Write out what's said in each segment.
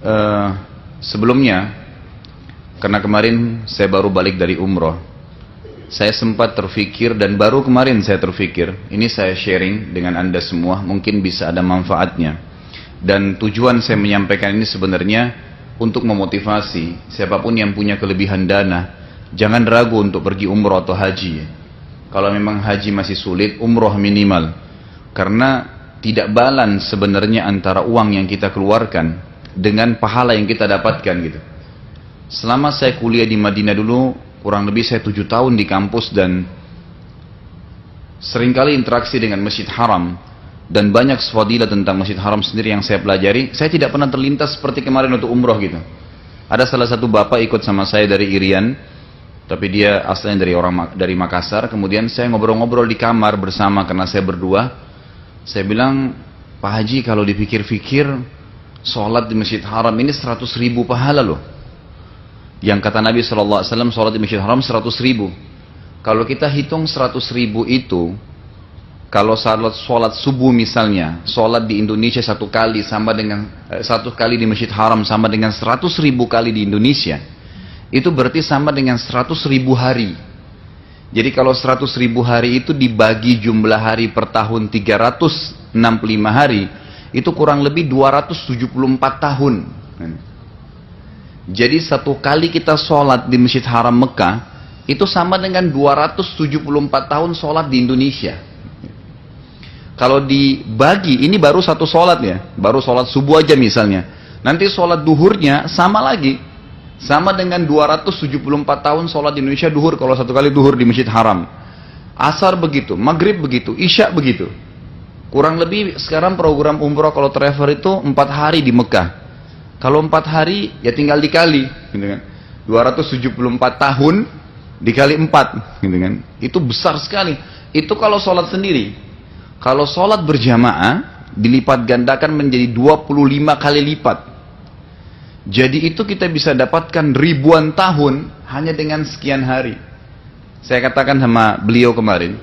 eh, sebelumnya, karena kemarin saya baru balik dari umroh, saya sempat terfikir dan baru kemarin saya terfikir, ini saya sharing dengan Anda semua, mungkin bisa ada manfaatnya. Dan tujuan saya menyampaikan ini sebenarnya untuk memotivasi siapapun yang punya kelebihan dana, jangan ragu untuk pergi umroh atau haji. Kalau memang haji masih sulit, umroh minimal. Karena tidak balance sebenarnya antara uang yang kita keluarkan dengan pahala yang kita dapatkan gitu. Selama saya kuliah di Madinah dulu, kurang lebih saya 7 tahun di kampus dan seringkali interaksi dengan Masjid Haram dan banyak fadilah tentang Masjid Haram sendiri yang saya pelajari. Saya tidak pernah terlintas seperti kemarin untuk umroh gitu. Ada salah satu bapak ikut sama saya dari Irian, tapi dia asalnya dari Makassar. Kemudian saya ngobrol-ngobrol di kamar bersama karena saya berdua. Saya bilang, Pak Haji, kalau dipikir-pikir sholat di Masjid Haram ini 100.000 pahala loh. Yang kata Nabi SAW, sholat di Masjid Haram 100.000. Kalau kita hitung 100.000 itu, kalau sholat subuh misalnya, sholat di Indonesia satu kali sama dengan satu kali di Masjid Haram sama dengan 100.000 kali di Indonesia, itu berarti sama dengan 100.000 hari. Jadi kalau 100.000 hari itu dibagi jumlah hari per tahun 365 hari, itu kurang lebih 274 tahun. Jadi satu kali kita sholat di Masjid Haram Mekah, itu sama dengan 274 tahun sholat di Indonesia. Kalau dibagi, ini baru satu sholat ya, baru sholat subuh aja misalnya. Nanti sholat duhurnya sama lagi, sama dengan 274 tahun sholat di Indonesia duhur, kalau satu kali duhur di Masjid Haram. Asar begitu, maghrib begitu, isya begitu. Kurang lebih sekarang program umroh kalau travel itu 4 hari di Mekah. Kalau 4 hari ya tinggal dikali gitu kan. 274 tahun dikali 4 gitu kan. Itu besar sekali. Itu kalau sholat sendiri. Kalau sholat berjamaah dilipat gandakan menjadi 25 kali lipat. Jadi itu kita bisa dapatkan ribuan tahun hanya dengan sekian hari. Saya katakan sama beliau kemarin,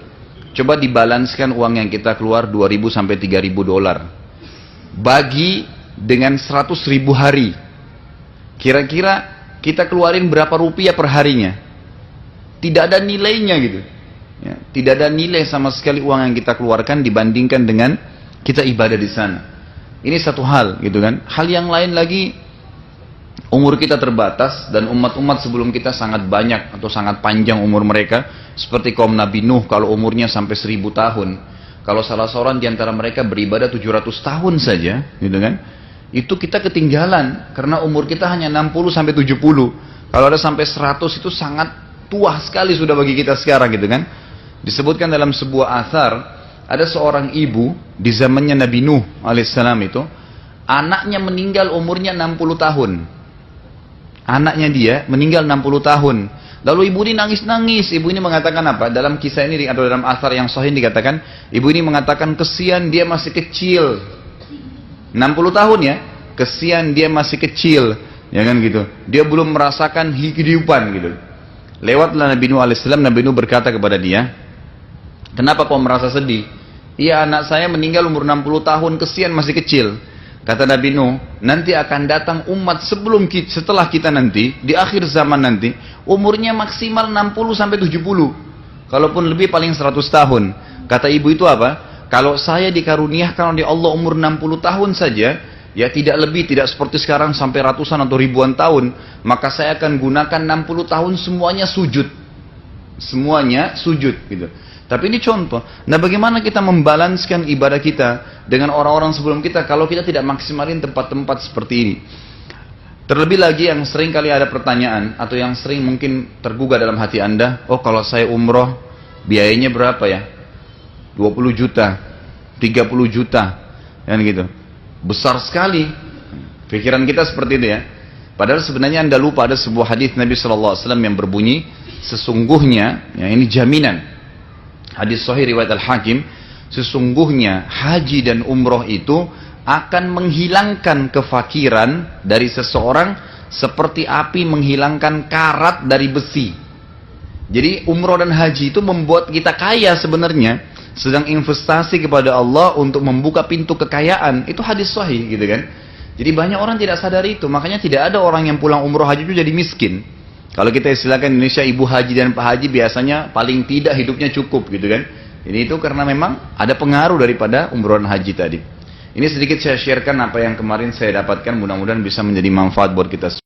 coba dibalanskan uang yang kita keluar 2.000 sampai 3.000 dolar. Bagi dengan 100.000 hari. Kira-kira kita keluarin berapa rupiah per harinya? Tidak ada nilainya gitu. Ya, tidak ada nilai sama sekali uang yang kita keluarkan dibandingkan dengan kita ibadah di sana. Ini satu hal gitu kan. Hal yang lain lagi, umur kita terbatas dan umat-umat sebelum kita sangat banyak atau sangat panjang umur mereka. Seperti kaum Nabi Nuh kalau umurnya sampai 1.000 tahun. Kalau salah seorang di antara mereka beribadah 700 tahun saja, gitu kan? Itu kita ketinggalan karena umur kita hanya 60 sampai 70. Kalau ada sampai 100 itu sangat tua sekali sudah bagi kita sekarang, gitu kan? Disebutkan dalam sebuah athar, ada seorang ibu di zamannya Nabi Nuh alaihissalam itu, anaknya meninggal umurnya 60 tahun. Anaknya dia meninggal 60 tahun. Lalu ibu ini nangis-nangis. Ibu ini mengatakan apa? Dalam kisah ini atau dalam athar yang sahih dikatakan, ibu ini mengatakan kesian dia masih kecil. 60 tahun ya, kesian dia masih kecil, ya kan gitu. Dia belum merasakan kehidupan gitu. Lewatlah Nabi Nuh alaihissalam, Nabi Nuh berkata kepada dia, kenapa kau merasa sedih? Iya, anak saya meninggal umur 60 tahun, kesian masih kecil. Kata Nabi Nuh, nanti akan datang umat setelah kita nanti, di akhir zaman nanti, umurnya maksimal 60 sampai 70. Kalaupun lebih paling 100 tahun. Kata ibu itu apa? Kalau saya dikaruniakan oleh Allah umur 60 tahun saja, ya tidak lebih, tidak seperti sekarang sampai ratusan atau ribuan tahun, maka saya akan gunakan 60 tahun semuanya sujud. Semuanya sujud gitu. Tapi ini contoh. Nah, bagaimana kita membalanskan ibadah kita dengan orang-orang sebelum kita kalau kita tidak maksimalin tempat-tempat seperti ini? Terlebih lagi yang sering kali ada pertanyaan atau yang sering mungkin tergugah dalam hati Anda, oh kalau saya umroh biayanya berapa ya? 20 juta, 30 juta, kan gitu. Besar sekali. Pikiran kita seperti itu ya. Padahal sebenarnya Anda lupa ada sebuah hadis Nabi SAW yang berbunyi, sesungguhnya, ya ini jaminan. Hadis sahih riwayat Al-Hakim, sesungguhnya haji dan umroh itu akan menghilangkan kefakiran dari seseorang seperti api menghilangkan karat dari besi. Jadi umroh dan haji itu membuat kita kaya sebenarnya. Sedang investasi kepada Allah untuk membuka pintu kekayaan. Itu hadis sahih gitu kan. Jadi banyak orang tidak sadar itu, makanya tidak ada orang yang pulang umroh haji itu jadi miskin. Kalau kita istilahkan Indonesia, ibu haji dan pak haji biasanya paling tidak hidupnya cukup gitu kan. Ini itu karena memang ada pengaruh daripada umroh haji tadi. Ini sedikit saya sharekan apa yang kemarin saya dapatkan, mudah-mudahan bisa menjadi manfaat buat kita semua.